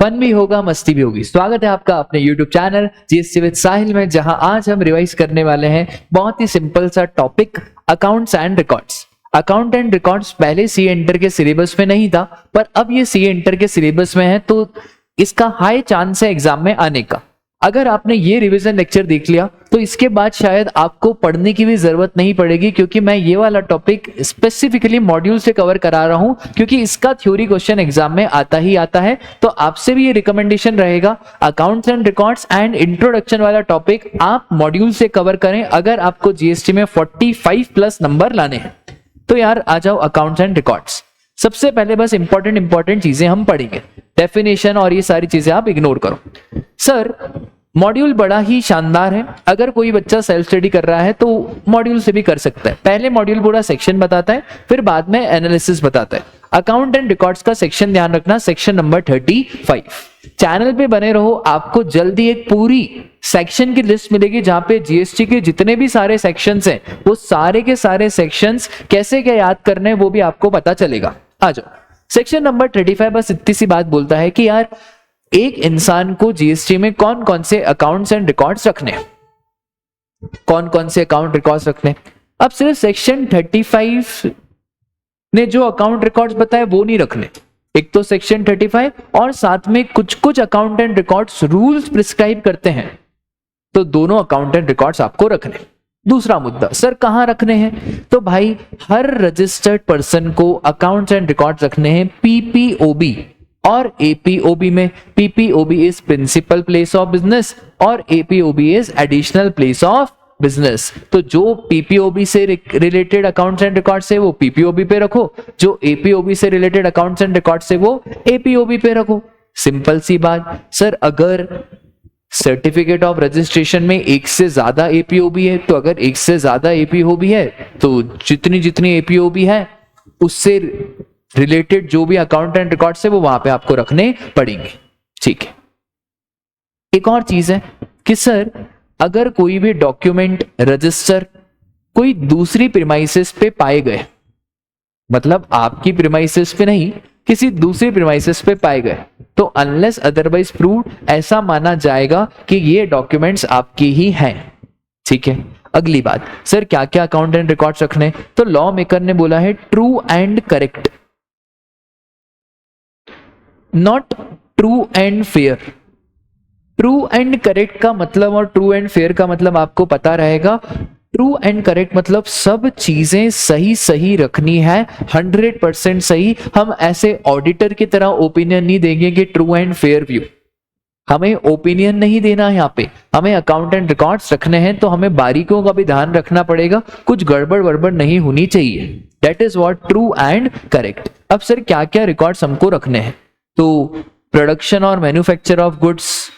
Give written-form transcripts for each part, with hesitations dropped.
Fun भी होगा, मस्ती भी होगी। स्वागत है आपका अपने YouTube चैनल जीएसटी विद साहिल में, जहां आज हम रिवाइज करने वाले हैं बहुत ही सिंपल सा topic, accounts and records. Account and records पहले सी एंटर के सिलेबस में नहीं था, पर अब ये सी एंटर के सिलेबस में है, तो इसका हाई चांस है एग्जाम में आने का। अगर आपने ये रिवीजन लेक्चर देख लिया तो इसके बाद शायद आपको पढ़ने की भी जरूरत नहीं पड़ेगी, क्योंकि मैं ये वाला टॉपिक स्पेसिफिकली मॉड्यूल से कवर करा रहा हूं, क्योंकि इसका थ्योरी क्वेश्चन एग्जाम में आता ही आता है। तो आपसे भी ये रिकमेंडेशन रहेगा, accounts and records and introduction वाला टॉपिक आप मॉड्यूल से कवर करें अगर आपको जीएसटी में 45 प्लस नंबर लाने हैं। तो यार आ जाओ अकाउंट्स एंड रिकॉर्ड्स। सबसे पहले बस इंपॉर्टेंट चीजें हम पढ़ेंगे, डेफिनेशन और ये सारी चीजें आप इग्नोर करो। सर मॉड्यूल बड़ा ही शानदार है, अगर कोई बच्चा सेल्फ स्टडी कर रहा है तो मॉड्यूल से भी कर सकता है। पहले मॉड्यूल पूरा सेक्शन बताता है, फिर बाद में एनालिसिस बताता है। अकाउंट एंड रिकॉर्ड्स का सेक्शन ध्यान रखना, सेक्शन नंबर 35। चैनल पे बने रहो, आपको जल्दी एक पूरी सेक्शन की लिस्ट मिलेगी जहां पे जीएसटी के जितने भी सारे सेक्शंस हैं वो सारे के सारे सेक्शंस कैसे क्या याद करने हैं वो भी आपको पता चलेगा। आ जाओ, सेक्शन नंबर 35 बस इतनी सी बात बोलता है कि यार एक इंसान को जीएसटी में कौन कौन से अकाउंट्स एंड रिकॉर्ड्स रखने, कौन कौन से अकाउंट रिकॉर्ड्स रखने। अब सिर्फ सेक्शन 35 ने जो अकाउंट रिकॉर्ड्स बताए वो नहीं रखने, एक तो सेक्शन 35 और साथ में कुछ कुछ account and records rules prescribe करते हैं, तो दोनों अकाउंट एंड रिकॉर्ड्स आपको रखने। दूसरा मुद्दा, सर कहां रखने हैं, तो भाई हर रजिस्टर्ड पर्सन को अकाउंट्स एंड रिकॉर्ड्स रखने हैं पीपीओबी और एपीओबी में। PPOB is principal place of business और APOB is additional place of business. तो जो पीपीओबी से रिलेटेड अकाउंट्स एंड रिकॉर्ड्स है वो पीपीओबी पे रखो, जो एपीओबी से रिलेटेड अकाउंट्स एंड रिकॉर्ड्स है वो एपीओबी पे रखो। सिंपल सी बात। सर अगर सर्टिफिकेट ऑफ रजिस्ट्रेशन में एक से ज्यादा एपीओबी है, तो अगर एक से ज्यादा एपीओबी है तो जितनी जितनी एपीओबी है उससे रिलेटेड जो भी अकाउंट एंड रिकॉर्ड्स है वो वहां पे आपको रखने पड़ेंगे। ठीक है। एक और चीज है कि सर अगर कोई भी डॉक्यूमेंट रजिस्टर कोई दूसरी प्रीमाइसेस पे पाए गए, मतलब आपकी प्रीमाइसेस पे नहीं किसी दूसरी प्रीमाइसेस पे पाए गए, तो अनलेस अदरवाइज प्रूव्ड ऐसा माना जाएगा कि ये डॉक्यूमेंट्स आपके ही हैं। ठीक है। अगली बात, सर क्या क्या अकाउंट एंड रिकॉर्ड्स रखने, तो लॉ मेकर ने बोला है true and correct, not true and fair. True and correct का मतलब और ट्रू एंड फेयर का मतलब आपको पता रहेगा। ट्रू एंड करेक्ट मतलब सब चीजें सही सही रखनी है, 100% सही। हम ऐसे ऑडिटर की तरह ओपिनियन नहीं देंगे कि ट्रू एंड फेयर व्यू, हमें ओपिनियन नहीं देना है यहाँ पे, हमें अकाउंट एंड रिकॉर्ड्स रखने हैं, तो हमें बारीकियों का भी ध्यान रखना पड़ेगा, कुछ गड़बड़ वड़बड़ नहीं होनी चाहिए। That is what true and correct. अब सर क्या क्या रिकॉर्ड्स हमको रखने हैं, तो प्रोडक्शन और manufacture of goods,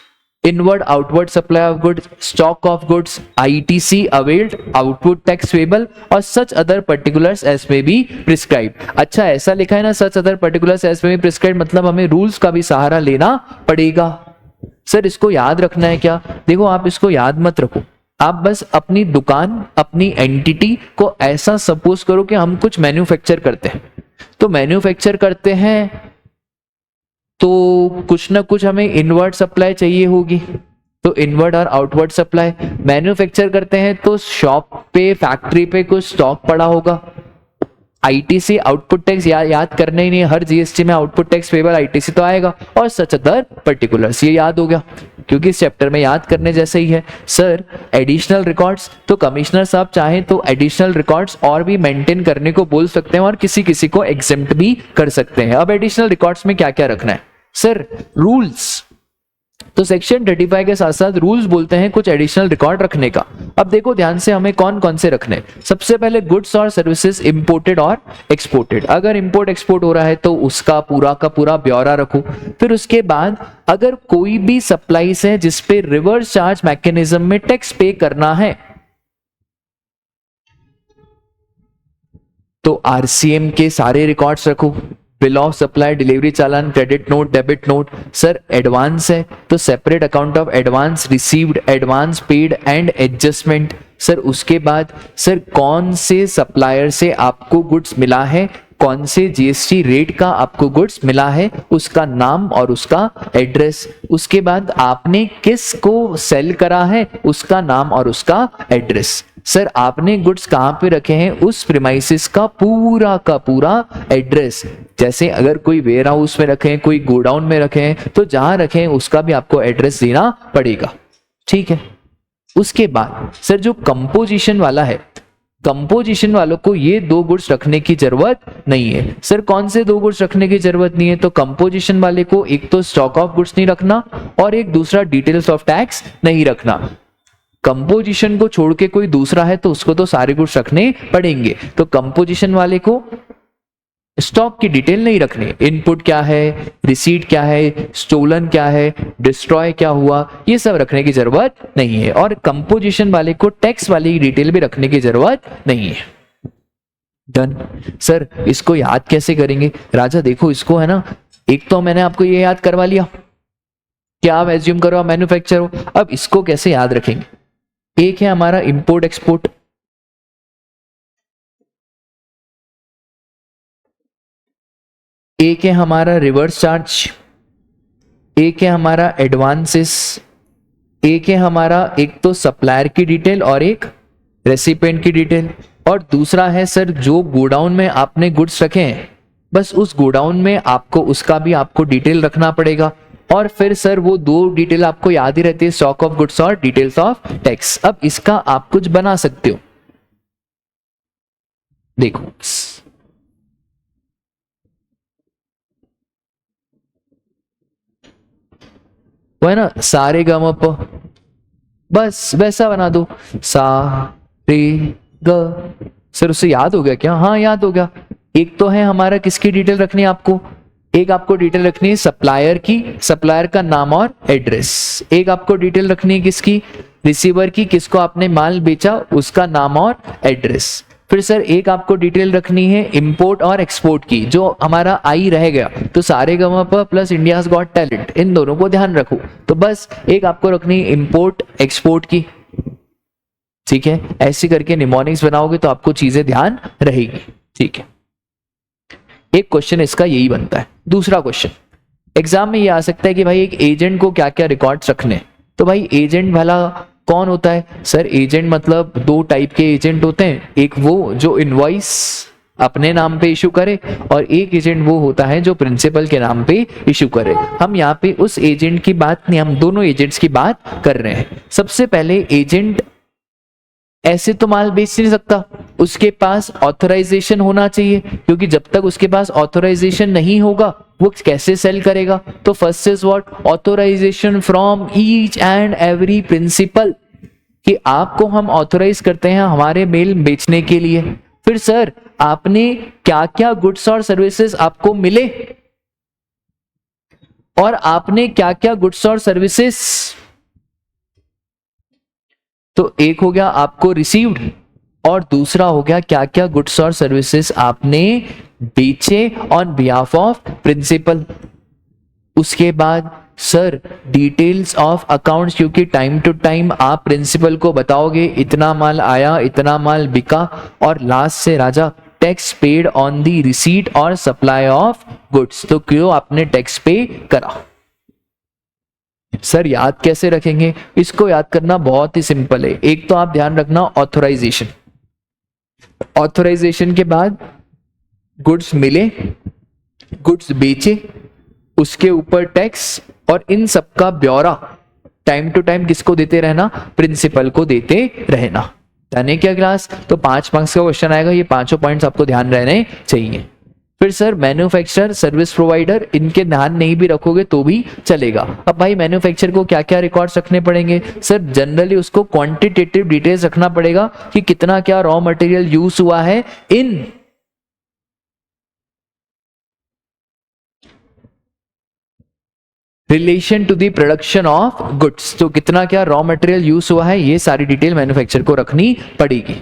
inward outward supply of goods, stock of goods, ITC availed, output tax payable और सच अदर पर्टिकुलर्स एज में बी प्रिस्क्राइब। अच्छा ऐसा लिखा है ना, सच अदर पर्टिकुलर्स एज में बी प्रिस्क्राइब, मतलब हमें रूल्स का भी सहारा लेना पड़ेगा। सर इसको याद रखना है क्या, देखो आप इसको याद मत रखो, आप बस अपनी दुकान अपनी एंटिटी को ऐसा सपोज करो कि हम कुछ मैन्युफैक्चर करते हैं, तो मैन्युफैक्चर करते हैं तो कुछ ना कुछ हमें इनवर्ड सप्लाई चाहिए होगी, तो इनवर्ड और आउटवर्ड सप्लाई। मैन्युफैक्चर करते हैं तो शॉप पे फैक्ट्री पे कुछ स्टॉक पड़ा होगा। आईटीसी आउटपुट टैक्स याद करना ही नहीं, हर जीएसटी में आउटपुट टैक्स पेबल आईटीसी तो आएगा, और सच अदर पर्टिकुलर्स ये याद हो गया क्योंकि इस चैप्टर में याद करने जैसे ही है। सर एडिशनल रिकॉर्ड्स, तो कमिश्नर साहब चाहें तो एडिशनल रिकॉर्ड्स और भी मेंटेन करने को बोल सकते हैं और किसी किसी को एग्जेम्प्ट भी कर सकते हैं। अब एडिशनल रिकॉर्ड्स में क्या क्या रखना है, सर रूल्स, तो सेक्शन 35 के साथ साथ रूल्स बोलते हैं कुछ एडिशनल रिकॉर्ड रखने का। अब देखो ध्यान से हमें कौन कौन से रखने। सबसे पहले गुड्स और सर्विसेज इंपोर्टेड और एक्सपोर्टेड, अगर इंपोर्ट एक्सपोर्ट हो रहा है तो उसका पूरा का पूरा ब्यौरा रखो। फिर उसके बाद अगर कोई भी सप्लाईज है जिसपे रिवर्स चार्ज मैकेनिज्म में टैक्स पे करना है, तो आरसीएम के सारे रिकॉर्ड्स रखो, bill of supply, delivery challan, credit note, debit note. Sir advance है तो separate account of advance received, advance paid and adjustment. Sir उसके बाद सर कौन से सप्लायर से आपको गुड्स मिला है, कौन से जीएसटी रेट का आपको गुड्स मिला है, उसका नाम और उसका एड्रेस। उसके बाद आपने किस को सेल करा है, उसका नाम और उसका एड्रेस। सर आपने गुड्स कहाँ पे रखे हैं, उस प्रीमाइसिस का पूरा एड्रेस। जैसे अगर कोई वेयर हाउस में रखे हैं, कोई गोडाउन में रखे हैं, तो जहां रखे हैं उसका भी आपको एड्रेस देना पड़ेगा, ठीक है। उसके बाद सर जो कंपोजिशन वाला है, कंपोजिशन वालों को ये 2 गुड्स रखने की जरूरत नहीं है। सर कौन से 2 गुड्स रखने की जरूरत नहीं है, तो कंपोजिशन वाले को एक तो स्टॉक ऑफ गुड्स नहीं रखना और एक दूसरा डिटेल्स ऑफ टैक्स नहीं रखना। कंपोजिशन को छोड़ के कोई दूसरा है तो उसको तो सारे गुड्स रखने पड़ेंगे। तो कंपोजिशन वाले को स्टॉक की डिटेल नहीं रखनी, इनपुट क्या है, रिसीट क्या है, स्टोलन क्या है, डिस्ट्रॉय क्या हुआ, ये सब रखने की जरूरत नहीं है। और कंपोजिशन वाले को टैक्स वाली डिटेल भी रखने की जरूरत नहीं है। डन। सर इसको याद कैसे करेंगे राजा, देखो इसको है ना, एक तो मैंने आपको ये याद करवा लिया कि आप एज्यूम करो आप मैन्युफैक्चर हो। अब इसको कैसे याद रखेंगे, एक है हमारा इंपोर्ट एक्सपोर्ट, एक है हमारा रिवर्स चार्ज, एक है हमारा एडवांसेस, एक है हमारा एक तो सप्लायर की डिटेल और एक रेसिपिएंट की डिटेल, और दूसरा है सर जो गोडाउन में आपने गुड्स रखे हैं, बस उस गोडाउन में आपको उसका भी आपको डिटेल रखना पड़ेगा। और फिर सर वो 2 डिटेल आपको याद ही रहती है, स्टॉक ऑफ गुड्स और डिटेल्स ऑफ टैक्स। अब इसका आप कुछ बना सकते हो, देखो वो है ना सारे गम प, बस वैसा बना दो, सा रे ग। सर उससे याद हो गया क्या, हाँ याद हो गया। एक तो है हमारा किसकी डिटेल रखनी है आपको, एक आपको डिटेल रखनी है सप्लायर की, सप्लायर का नाम और एड्रेस। एक आपको डिटेल रखनी है किसकी, रिसीवर की, किसको आपने माल बेचा उसका नाम और एड्रेस। फिर सर एक आपको डिटेल रखनी है इंपोर्ट और एक्सपोर्ट की, जो हमारा आई रह गया तो सारे गमा पर प्लस इंडियाज गॉट टैलेंट, इन दोनों को ध्यान रखो। तो बस एक आपको रखनी है इंपोर्ट एक्सपोर्ट की, ठीक है। ऐसे करके निमोनिक्स बनाओगे तो आपको चीजें ध्यान रहेगी, ठीक है। एक क्वेश्चन इसका यही बनता है। दूसरा क्वेश्चन एग्जाम में ये आ सकता है कि भाई एक एजेंट को क्या क्या रिकॉर्ड्स रखने, तो भाई एजेंट वाला कौन होता है, सर एजेंट मतलब 2 टाइप के एजेंट होते हैं, एक वो जो इनवॉइस अपने नाम पे इशू करे और एक एजेंट वो होता है जो प्रिंसिपल के नाम पे इशू करे। हम यहाँ पे उस एजेंट की बात नहीं, हम दोनों एजेंट्स की बात कर रहे हैं। सबसे पहले एजेंट ऐसे तो माल बेच नहीं सकता, उसके पास ऑथराइजेशन होना चाहिए, क्योंकि जब तक उसके पास ऑथराइजेशन नहीं होगा वो कैसे सेल करेगा। तो first is what, authorization from each and every principal, कि आपको हम ऑथराइज करते हैं हमारे मेल बेचने के लिए। फिर सर आपने क्या क्या गुड्स और सर्विसेज आपको मिले और आपने क्या क्या गुड्स और सर्विसेज, तो एक हो गया आपको रिसीव्ड और दूसरा हो गया क्या क्या गुड्स और सर्विसेज आपने बेचे ऑन बिहाफ ऑफ प्रिंसिपल। उसके बाद सर डिटेल्स ऑफ अकाउंट्स, क्योंकि टाइम टू टाइम आप प्रिंसिपल को बताओगे इतना माल आया इतना माल बिका। और लास्ट से राजा tax paid on the receipt और सप्लाई ऑफ गुड्स, तो क्यों आपने टैक्स पे करा। सर याद कैसे रखेंगे, इसको याद करना बहुत ही सिंपल है। एक तो आप ध्यान रखना ऑथराइजेशन, ऑथराइजेशन के बाद गुड्स मिले, गुड्स बेचे, उसके ऊपर टैक्स, और इन सब का ब्यौरा टाइम टू टाइम किसको देते रहना, प्रिंसिपल को देते रहना। जाने क्या क्लास, तो 5 मार्क्स का क्वेश्चन आएगा, ये 5 पॉइंट्स आपको ध्यान रहने चाहिए। फिर सर मैन्युफैक्चरर, सर्विस प्रोवाइडर, इनके ध्यान नहीं भी रखोगे तो भी चलेगा। अब भाई मैन्युफैक्चरर को क्या क्या रिकॉर्ड्स रखने पड़ेंगे, सर जनरली उसको क्वांटिटेटिव डिटेल्स रखना पड़ेगा कि कितना क्या रॉ मटेरियल यूज हुआ है in relation to the production of goods, तो कितना क्या रॉ मटेरियल यूज हुआ है, ये सारी डिटेल मैन्युफैक्चरर को रखनी पड़ेगी।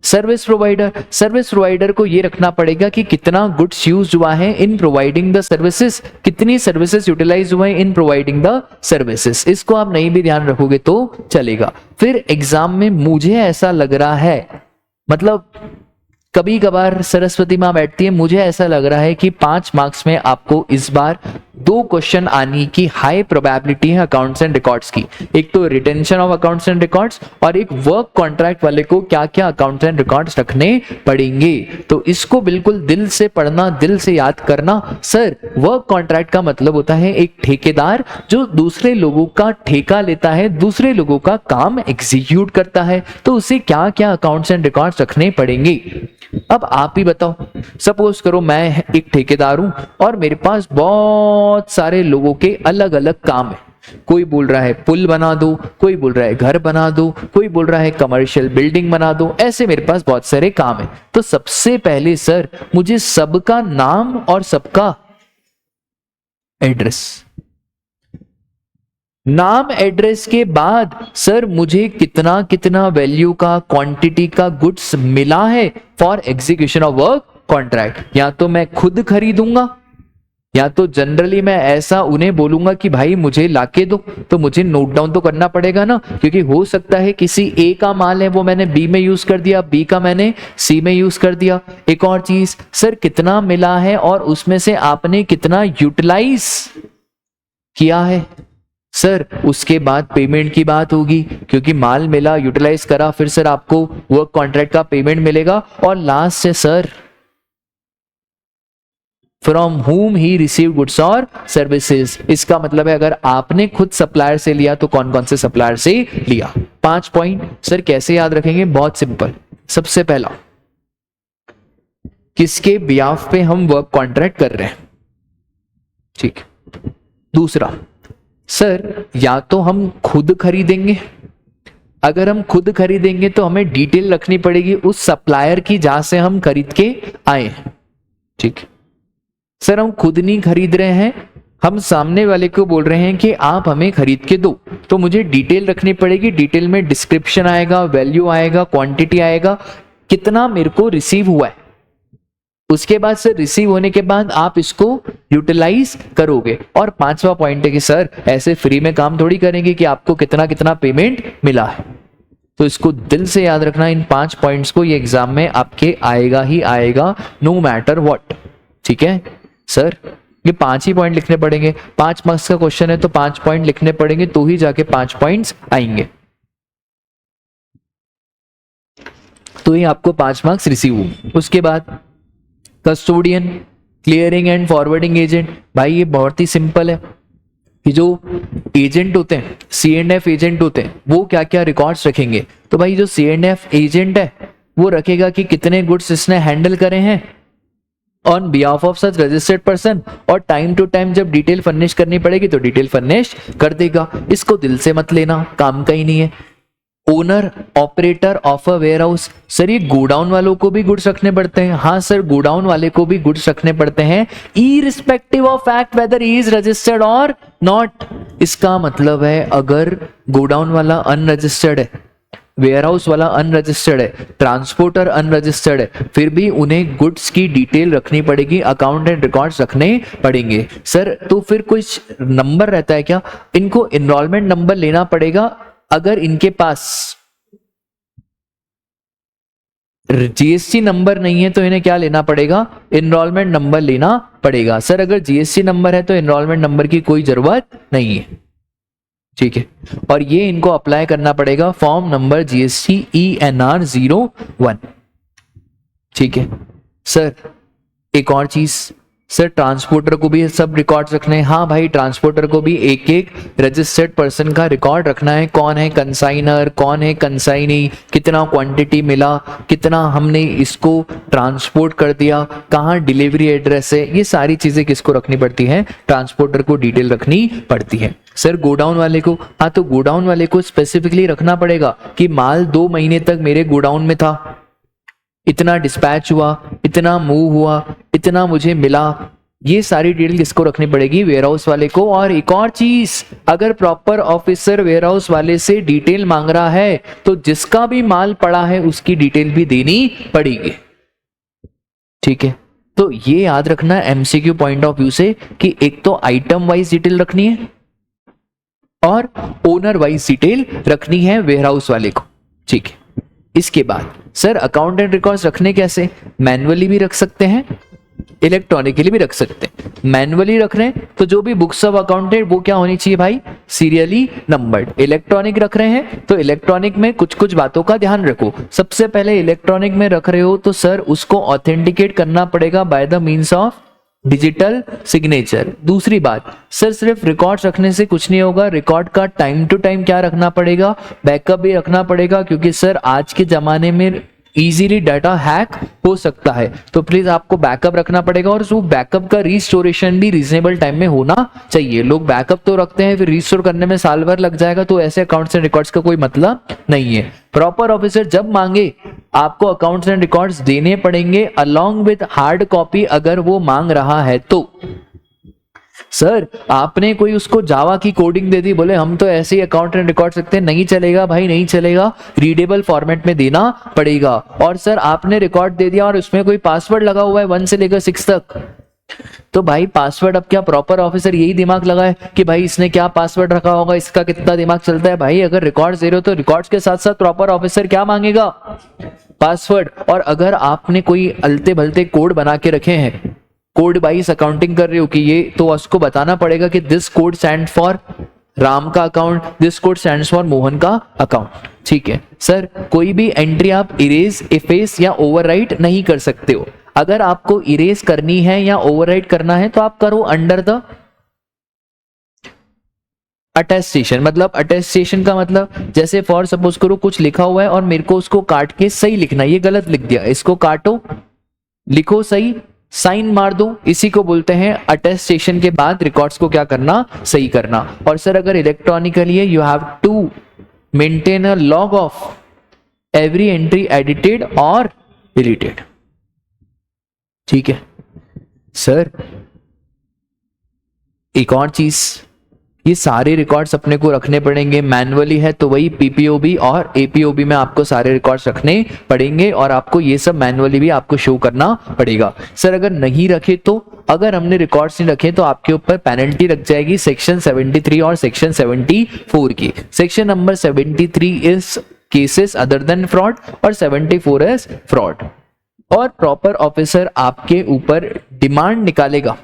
सर्विस प्रोवाइडर, सर्विस प्रोवाइडर को ये रखना पड़ेगा कि कितना गुड्स यूज हुआ है इन प्रोवाइडिंग द सर्विसेज, कितनी सर्विसेज यूटिलाइज हुए इन प्रोवाइडिंग द सर्विसेज। इसको आप नहीं भी ध्यान रखोगे तो चलेगा। फिर एग्जाम में मुझे ऐसा लग रहा है, मतलब कभी कभार सरस्वती माँ बैठती है, मुझे ऐसा लग रहा है कि 5 मार्क्स में आपको इस बार 2 क्वेश्चन आने की हाई प्रोबेबिलिटी है अकाउंट्स एंड रिकॉर्ड्स की। एक तो retention of accounts and records, और एक वर्क कॉन्ट्रैक्ट वाले को क्या क्या अकाउंट्स एंड रिकॉर्ड्स रखने पड़ेंगे। तो इसको बिल्कुल दिल से पढ़ना, दिल से याद करना। सर, वर्क कॉन्ट्रैक्ट का मतलब होता है एक ठेकेदार जो दूसरे लोगों का ठेका लेता है, दूसरे लोगों का काम एग्जीक्यूट करता है, तो उसे क्या क्या अकाउंट्स एंड रिकॉर्ड्स रखने पड़ेंगे। अब आप ही बताओ, सपोज करो मैं एक ठेकेदार हूं और मेरे पास बहुत सारे लोगों के अलग अलग काम है। कोई बोल रहा है पुल बना दो, कोई बोल रहा है घर बना दो, कोई बोल रहा है कमर्शियल बिल्डिंग बना दो, ऐसे मेरे पास बहुत सारे काम है। तो सबसे पहले सर मुझे सबका नाम और सबका एड्रेस, नाम एड्रेस के बाद सर मुझे कितना कितना वैल्यू का, क्वांटिटी का गुड्स मिला है for execution of work contract. या तो मैं खुद खरीदूंगा, या तो जनरली मैं ऐसा उन्हें बोलूंगा कि भाई मुझे लाके दो। तो मुझे नोट डाउन तो करना पड़ेगा ना, क्योंकि हो सकता है किसी ए का माल है वो मैंने बी में यूज कर दिया, बी का मैंने सी में यूज कर दिया। एक और चीज सर, कितना मिला है और उसमें से आपने कितना यूटिलाइज किया है। सर उसके बाद पेमेंट की बात होगी, क्योंकि माल मिला, यूटिलाइज करा, फिर सर आपको वर्क कॉन्ट्रैक्ट का पेमेंट मिलेगा। और लास्ट से sir from whom he receive goods और सर्विसेज। इसका मतलब है अगर आपने खुद सप्लायर से लिया तो कौन कौन से सप्लायर से लिया। 5 पॉइंट सर कैसे याद रखेंगे, बहुत सिंपल। सबसे पहला, किसके बिहाफ पे हम वर्क कॉन्ट्रैक्ट कर रहे हैं, ठीक। दूसरा सर, या तो हम खुद खरीदेंगे, अगर हम खुद खरीदेंगे तो हमें डिटेल रखनी पड़ेगी उस सप्लायर की जहां से हम खरीद के आए हैं, ठीक। सर हम खुद नहीं खरीद रहे हैं, हम सामने वाले को बोल रहे हैं कि आप हमें खरीद के दो, तो मुझे डिटेल रखनी पड़ेगी। डिटेल में डिस्क्रिप्शन आएगा, वैल्यू आएगा, क्वांटिटी आएगा, कितना मेरे को रिसीव हुआ है। उसके बाद सर रिसीव होने के बाद आप इसको यूटिलाइज करोगे। और 5वां पॉइंट है कि सर ऐसे फ्री में काम थोड़ी करेंगे कि आपको कितना कितना पेमेंट मिला है। तो इसको दिल से याद रखना, इन 5 पॉइंट्स को, ये एग्जाम में आपके आएगा ही आएगा, नो मैटर व्हाट, ठीक है। सर ये 5 ही पॉइंट लिखने पड़ेंगे, 5 मार्क्स का क्वेश्चन है तो 5 पॉइंट लिखने पड़ेंगे, तो ही जाके 5 पॉइंट्स आएंगे, तो ही आपको 5 मार्क्स रिसीव हो। उसके बाद custodian, clearing and forwarding agent. भाई ये बहुत ही सिंपल है कि जो एजेंट होते हैं, C&F एजेंट होते हैं, वो क्या क्या रिकॉर्ड्स रखेंगे। तो भाई जो C&F एजेंट है वो रखेगा कि कितने गुड्स इसने हैंडल करे हैं on behalf of such registered person, और टाइम टू टाइम जब डिटेल फर्निश करनी पड़ेगी तो डिटेल फर्निश कर देगा। इसको दिल से मत लेना, काम का ही नहीं है। Owner operator of a warehouse, sir ये गोडाउन वालों को भी गुड्स रखने पड़ते हैं। हाँ सर, गोडाउन वाले को भी गुड्स रखने पड़ते हैं, irrespective of fact weather he is registered और नॉट। इसका मतलब है अगर गोडाउन वाला अनरजिस्टर्ड है, वेयर हाउस वाला अनरजिस्टर्ड है, ट्रांसपोर्टर अनरजिस्टर्ड है, फिर भी उन्हें गुड्स की डिटेल रखनी पड़ेगी, अकाउंट एंड रिकॉर्ड्स रखने पड़ेंगे। सर तो फिर कुछ नंबर रहता है क्या, इनको एनरोलमेंट नंबर लेना पड़ेगा। अगर इनके पास जीएसटी नंबर नहीं है तो इन्हें क्या लेना पड़ेगा, एनरोलमेंट नंबर लेना पड़ेगा। सर अगर जीएसटी नंबर है तो एनरोलमेंट नंबर की कोई जरूरत नहीं है, ठीक है। और ये इनको अप्लाई करना पड़ेगा फॉर्म नंबर GST ENR 01, ठीक है। सर एक और चीज, सर ट्रांसपोर्टर को भी सब रिकॉर्ड्स रखने हैं। हाँ भाई, ट्रांसपोर्टर को भी एक एक रजिस्टर्ड पर्सन का रिकॉर्ड रखना है, कौन है कंसाइनर, कौन है कंसाइनी, कितना क्वांटिटी मिला, कितना हमने इसको ट्रांसपोर्ट कर दिया, कहाँ डिलीवरी एड्रेस है, ये सारी चीजें किसको रखनी पड़ती है, ट्रांसपोर्टर को डिटेल रखनी पड़ती है। सर गोडाउन वाले को, हाँ तो गोडाउन वाले को स्पेसिफिकली रखना पड़ेगा कि माल 2 महीने तक मेरे गोडाउन में था, इतना डिस्पैच हुआ, इतना मूव हुआ, इतना मुझे मिला, ये सारी डिटेल किसको रखनी पड़ेगी, वेयरहाउस वाले को। और एक और चीज, अगर प्रॉपर ऑफिसर वेयरहाउस वाले से डिटेल मांग रहा है तो जिसका भी माल पड़ा है उसकी डिटेल भी देनी पड़ेगी, ठीक है। तो ये याद रखना MCQ पॉइंट ऑफ व्यू से कि एक तो आइटम वाइज डिटेल रखनी है और ओनर वाइज डिटेल रखनी है वेयरहाउस वाले को, ठीक है। इसके बाद सर अकाउंट एंड रिकॉर्ड्स रखने कैसे? मैनुअली भी रख सकते हैं, इलेक्ट्रॉनिकली भी रख सकते हैं। मैनुअली रख रहे हैं तो जो भी बुक्स ऑफ अकाउंट है वो क्या होनी चाहिए भाई? Serially numbered. इलेक्ट्रॉनिक रख रहे हैं तो इलेक्ट्रॉनिक में कुछ कुछ बातों का ध्यान रखो। सबसे पहले इलेक्ट्रॉनिक में रख रहे हो तो सर उसको ऑथेंटिकेट करना पड़ेगा by the means of digital signature. दूसरी बात सर, सिर्फ रिकॉर्ड्स रखने से कुछ नहीं होगा, रिकॉर्ड का टाइम टू टाइम क्या रखना पड़ेगा? बैकअप भी रखना पड़ेगा, क्योंकि सर आज के जमाने में इजीली डाटा हैक हो सकता है, तो प्लीज आपको बैकअप रखना पड़ेगा। और वो बैकअप का रिस्टोरेशन भी रीजनेबल टाइम में होना चाहिए। लोग बैकअप तो रखते हैं, फिर रिस्टोर करने में साल भर लग जाएगा, तो ऐसे अकाउंट्स एंड रिकॉर्ड्स का कोई मतलब नहीं है। प्रॉपर ऑफिसर जब मांगे आपको अकाउंट्स एंड रिकॉर्ड्स देने पड़ेंगे अलोंग विद हार्ड कॉपी, अगर वो मांग रहा है तो। सर आपने कोई उसको जावा की कोडिंग दे दी, बोले हम तो ऐसे ही अकाउंट एंड रिकॉर्ड रखते हैं, नहीं चलेगा भाई, नहीं चलेगा, रीडेबल फॉर्मेट में देना पड़ेगा। और सर आपने रिकॉर्ड दे दिया और उसमें कोई पासवर्ड लगा हुआ है 1 से लेकर 6 तक, तो भाई पासवर्ड अब क्या प्रॉपर ऑफिसर यही दिमाग लगाए कि भाई इसने क्या पासवर्ड रखा होगा, इसका कितना दिमाग चलता है? भाई अगर रिकॉर्ड्स दे रहे हो तो रिकॉर्ड्स के साथ साथ प्रॉपर ऑफिसर क्या मांगेगा? पासवर्ड। और अगर आपने कोई अलते भलते कोड बना के रखे हैं, कोड वाइज अकाउंटिंग कर रहे हो कि ये, तो उसको बताना पड़ेगा कि this code stand for Ram का account, this code stands for Mohan का अकाउंट। ठीक है सर, कोई भी एंट्री आप इरेज, इफेस या ओवरराइट नहीं कर सकते हो। अगर आपको इरेज करनी है या ओवरराइट करना है तो आप करो अंडर द अटेस्टेशन। मतलब अटेस्टेशन का मतलब जैसे फॉर सपोज करो कुछ लिखा हुआ है और मेरे को उसको काट के सही लिखना है, ये गलत लिख दिया, इसको काटो, लिखो सही, साइन मार दो, इसी को बोलते हैं अटेस्टेशन के बाद रिकॉर्ड्स को क्या करना? सही करना। और सर अगर इलेक्ट्रॉनिकली है, you have to maintain a log of every entry edited और डिलीटेड। ठीक है सर, एक और चीज, ये सारे रिकॉर्ड्स अपने को रखने पड़ेंगे। मैनुअली है तो वही पीपीओबी और एपीओबी में आपको सारे रिकॉर्ड्स रखने पड़ेंगे और आपको ये सब मैनुअली भी आपको शो करना पड़ेगा। सर अगर नहीं रखे तो, अगर हमने रिकॉर्ड्स नहीं रखे तो आपके ऊपर पेनल्टी लग जाएगी सेक्शन 73 और सेक्शन 74 की। Section number 73 is cases other than fraud और 74 इज फ्रॉड। और प्रॉपर ऑफिसर आपके ऊपर डिमांड निकालेगा।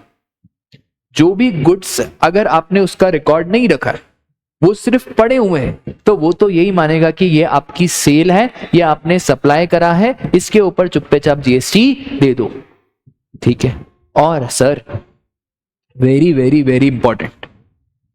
जो भी गुड्स अगर आपने उसका रिकॉर्ड नहीं रखा है, वो सिर्फ पड़े हुए हैं, तो वो तो यही मानेगा कि ये आपकी सेल है, ये आपने सप्लाई करा है, इसके ऊपर चुप्पे चाप जीएसटी दे दो। ठीक है। और sir very very very important,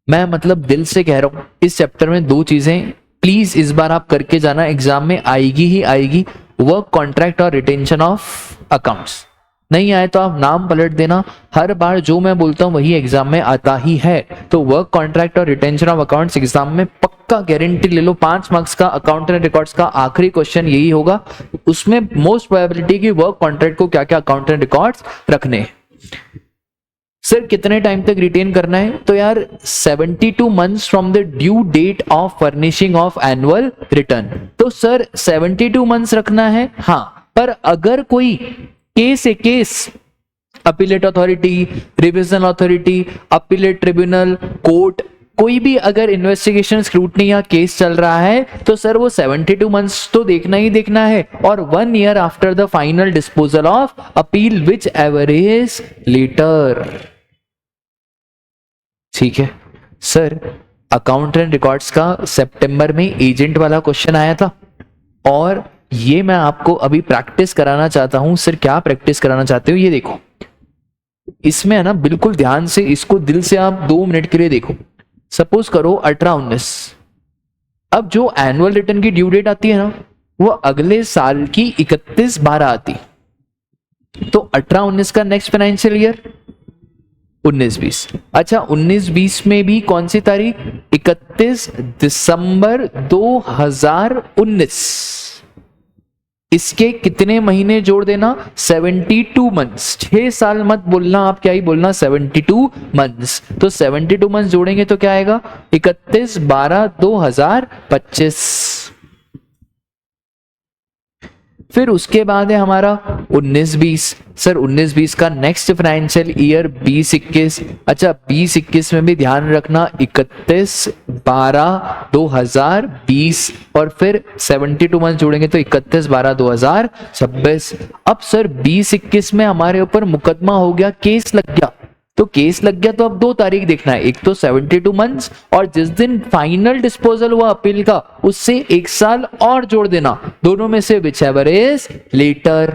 मैं मतलब दिल से कह रहा हूं, इस चैप्टर में 2 चीजें प्लीज इस बार आप करके जाना, एग्जाम में आएगी ही आएगी। वर्क कॉन्ट्रैक्ट और रिटेंशन ऑफ अकाउंट्स। नहीं आए तो आप नाम पलट देना, हर बार जो मैं बोलता हूं वही एग्जाम में आता ही है। तो वर्क कॉन्ट्रैक्ट और रिटेंशन ऑफ अकाउंट्स एग्जाम में पक्का गारंटी ले लो, 5 मार्क्स का अकाउंट एंड रिकॉर्ड्स का आखिरी क्वेश्चन यही होगा। उसमें मोस्ट प्रोबेबिलिटी की वर्क कॉन्ट्रैक्ट को क्या क्या अकाउंट एंड रिकॉर्ड्स रखने हैं। सर कितने टाइम तक रिटेन करना है? तो यार 72 months from the due date of furnishing of annual return. तो सर 72 मंथ्स रखना है, हाँ, पर अगर कोई केस है, case appellate authority, revision authority, appellate tribunal, court, कोई भी अगर इन्वेस्टिगेशन, स्क्रूटनी या केस चल रहा है तो सर वो 72 मंथ्स तो देखना ही देखना है, और 1 year after the final disposal of appeal whichever is later. ठीक है सर, अकाउंट एंड रिकॉर्ड्स का सितंबर में एजेंट वाला क्वेश्चन आया था और ये मैं आपको अभी प्रैक्टिस कराना चाहता हूं। सर क्या प्रैक्टिस कराना चाहते हो? ये देखो, इसमें है ना, बिल्कुल ध्यान से इसको दिल से आप 2 मिनट के लिए देखो। सपोज करो 18-19, अब जो एनुअल रिटर्न की ड्यू डेट आती है ना, वो अगले साल की 31/12 आती। तो 18-19 का नेक्स्ट फाइनेंशियल ईयर 19-20। अच्छा 19-20 में भी कौन सी तारीख? 31 दिसंबर 2019। इसके कितने महीने जोड़ देना? 72 मंथ्स। 6 साल मत बोलना, आप क्या ही बोलना, 72 मंथ्स। तो 72 मंथ्स जोड़ेंगे तो क्या आएगा? 31/12/2025। फिर उसके बाद है हमारा 19-20। सर 19-20 का नेक्स्ट फाइनेंशियल ईयर 20-21। अच्छा 20-21 में भी ध्यान रखना 31/12/2020 और फिर 72 मंथ जोड़ेंगे तो 31/12/2026। अब सर 20-21 में हमारे ऊपर मुकदमा हो गया, केस लग गया। तो केस लग गया तो अब 2 तारीख देखना है, एक तो 72 मंथ्स और जिस दिन फाइनल डिस्पोजल हुआ अपील का उससे 1 साल और जोड़ देना, दोनों में से विच एवर इज लेटर।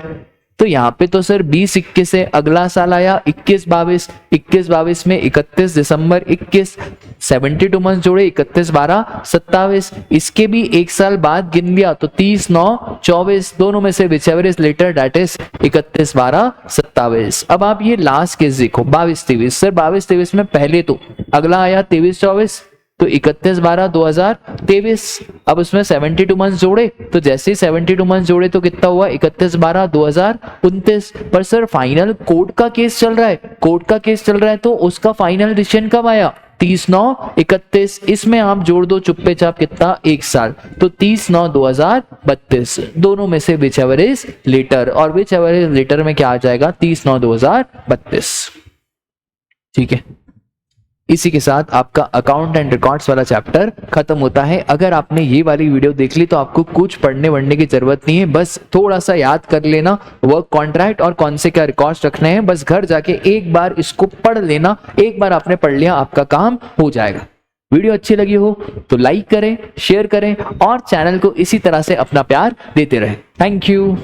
तो यहाँ पे तो सर 20-21 है, अगला साल आया 21-22। 21-22 में 31 दिसंबर 21, 72 मंथ जोड़े 31/12/27, इसके भी 1 साल बाद गिन लिया तो 30/9/24, दोनों में से whichever is later that is 31/12/27। अब आप ये लास्ट केस देखो 22-23। सर 22-23 में पहले तो अगला आया 23-24 तो 31/12/2023। अब उसमें 72 मंथ जोड़े तो जैसे ही 72 मंथ जोड़े तो कितना हुआ 31/12/2029। पर सर फाइनल कोर्ट का केस चल रहा है, कोर्ट का केस चल रहा है तो उसका फाइनल डिसीजन कब आया 30/9/31। इसमें आप जोड़ दो चुप्पे चाप कितना 1 साल तो 30/9/2032, दोनों में से विच एवर इज लेटर, और विच एवर इज लेटर में क्या आ जाएगा 30/9/2032। ठीक है, इसी के साथ आपका अकाउंट एंड रिकॉर्ड्स वाला चैप्टर खत्म होता है। अगर आपने ये वाली वीडियो देख ली तो आपको कुछ पढ़ने वढ़ने की जरूरत नहीं है, बस थोड़ा सा याद कर लेना वर्क कॉन्ट्रैक्ट और कौन से क्या रिकॉर्ड्स रखने हैं, बस घर जाके एक बार इसको पढ़ लेना। एक बार आपने पढ़ लिया आपका काम हो जाएगा। वीडियो अच्छी लगी हो तो लाइक करें, शेयर करें और चैनल को इसी तरह से अपना प्यार देते रहें। Thank you.